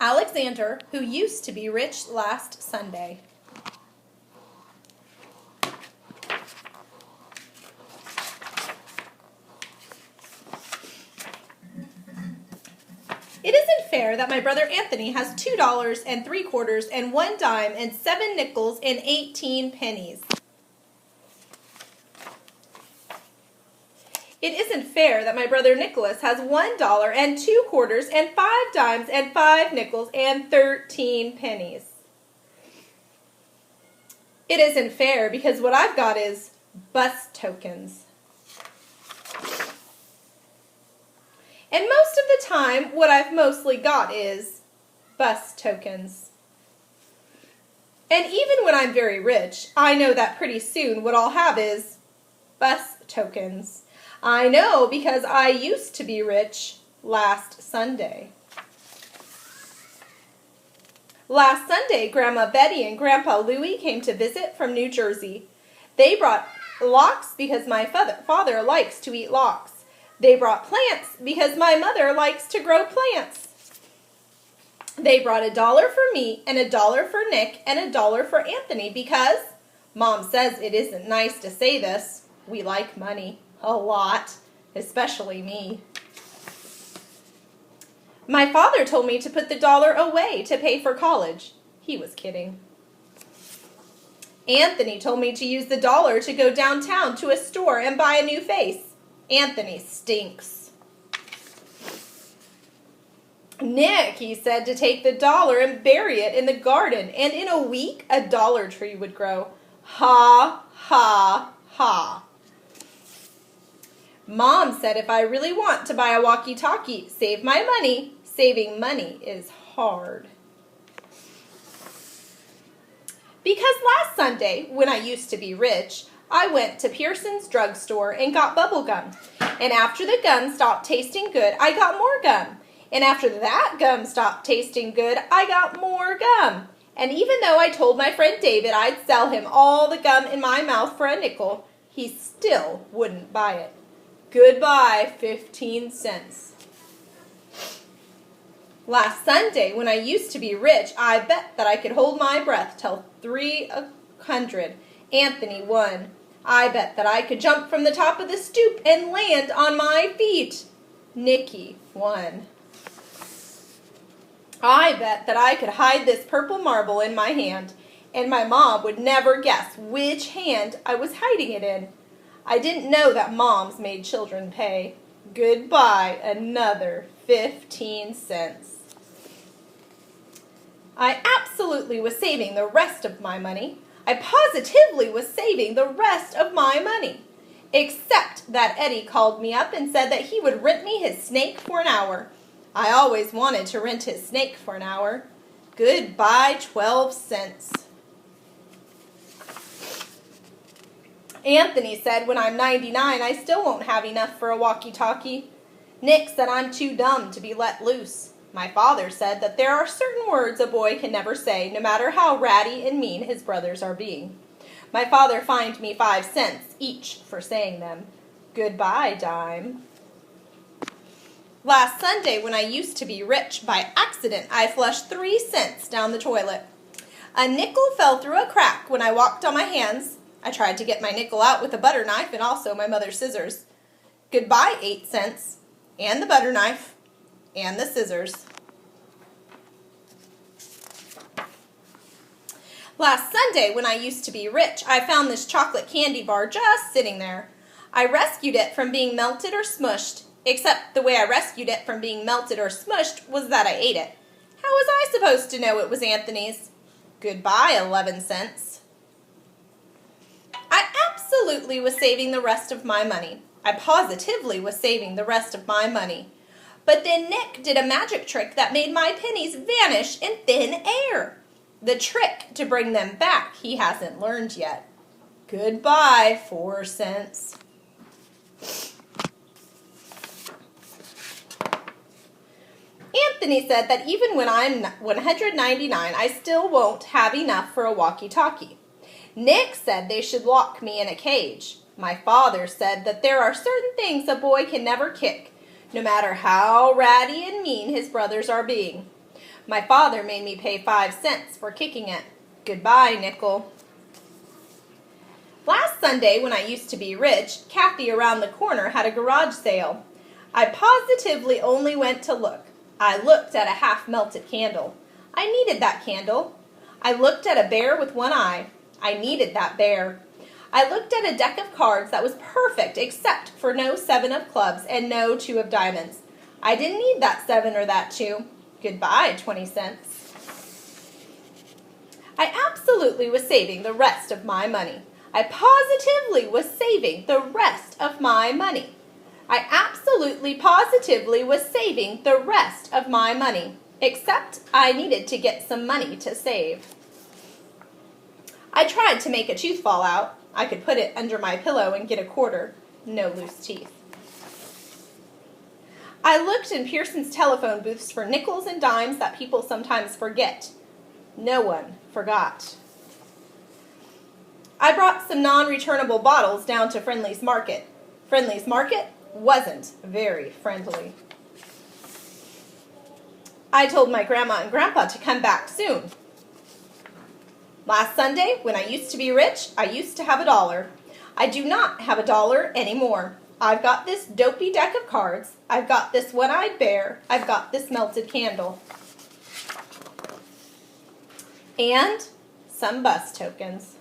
Alexander, who used to be rich last Sunday. It isn't fair that my brother Anthony has $2.75 and 1 dime and 7 nickels and 18 pennies. It isn't fair that my brother Nicholas has $1 and 2 quarters and 5 dimes and 5 nickels and 13 pennies. It isn't fair because what I've got is bus tokens. And most of the time, what I've mostly got is bus tokens. And even when I'm very rich, I know that pretty soon what I'll have is bus tokens. I know because I used to be rich last Sunday. Last Sunday, Grandma Betty and Grandpa Louie came to visit from New Jersey. They brought lox because my father likes to eat lox. They brought plants because my mother likes to grow plants. They brought $1 for me and $1 for Nick and $1 for Anthony because, Mom says it isn't nice to say this, we like money. A lot, especially me. My father told me to put the $1 away to pay for college. He was kidding. Anthony told me to use the $1 to go downtown to a store and buy a new face. Anthony stinks. Nick, he said, to take the $1 and bury it in the garden, and in a week a dollar tree would grow. Ha, ha, ha. Mom said if I really want to buy a walkie-talkie, save my money. Saving money is hard. Because last Sunday, when I used to be rich, I went to Pearson's drugstore and got bubble gum. And after the gum stopped tasting good, I got more gum. And after that gum stopped tasting good, I got more gum. And even though I told my friend David I'd sell him all the gum in my mouth for a nickel, he still wouldn't buy it. Goodbye, 15 cents. Last Sunday, when I used to be rich, I bet that I could hold my breath till 300. Anthony won. I bet that I could jump from the top of the stoop and land on my feet. Nicky won. I bet that I could hide this purple marble in my hand, and my mom would never guess which hand I was hiding it in. I didn't know that moms made children pay. Goodbye, another 15 cents. I absolutely was saving the rest of my money. I positively was saving the rest of my money. Except that Eddie called me up and said that he would rent me his snake for an hour. I always wanted to rent his snake for an hour. Goodbye, 12 cents. Anthony said when I'm 99, I still won't have enough for a walkie-talkie. Nick said I'm too dumb to be let loose. My father said that there are certain words a boy can never say, no matter how ratty and mean his brothers are being. My father fined me 5 cents each for saying them. Goodbye, dime. Last Sunday, when I used to be rich, by accident I flushed 3 cents down the toilet. A nickel fell through a crack when I walked on my hands. I tried to get my nickel out with a butter knife and also my mother's scissors. Goodbye, 8 cents, and the butter knife, and the scissors. Last Sunday, when I used to be rich, I found this chocolate candy bar just sitting there. I rescued it from being melted or smushed, except the way I rescued it from being melted or smushed was that I ate it. How was I supposed to know it was Anthony's? Goodbye, 11 cents. I absolutely was saving the rest of my money. I positively was saving the rest of my money. But then Nick did a magic trick that made my pennies vanish in thin air. The trick to bring them back he hasn't learned yet. Goodbye, 4 cents. Anthony said that even when I'm 199, I still won't have enough for a walkie-talkie. Nick said they should lock me in a cage. My father said that there are certain things a boy can never kick, no matter how ratty and mean his brothers are being. My father made me pay 5 cents for kicking it. Goodbye, nickel. Last Sunday, when I used to be rich, Kathy around the corner had a garage sale. I positively only went to look. I looked at a half-melted candle. I needed that candle. I looked at a bear with one eye. I needed that bear. I looked at a deck of cards that was perfect except for no 7 of clubs and no 2 of diamonds. I didn't need that 7 or that 2. Goodbye, 20 cents. I absolutely was saving the rest of my money. I positively was saving the rest of my money. I absolutely positively was saving the rest of my money, except I needed to get some money to save. I tried to make a tooth fall out. I could put it under my pillow and get a quarter. No loose teeth. I looked in Pearson's telephone booths for nickels and dimes that people sometimes forget. No one forgot. I brought some non-returnable bottles down to Friendly's Market. Friendly's Market wasn't very friendly. I told my grandma and grandpa to come back soon. Last Sunday, when I used to be rich, I used to have $1. I do not have $1 anymore. I've got this dopey deck of cards. I've got this one-eyed bear. I've got this melted candle. And some bus tokens.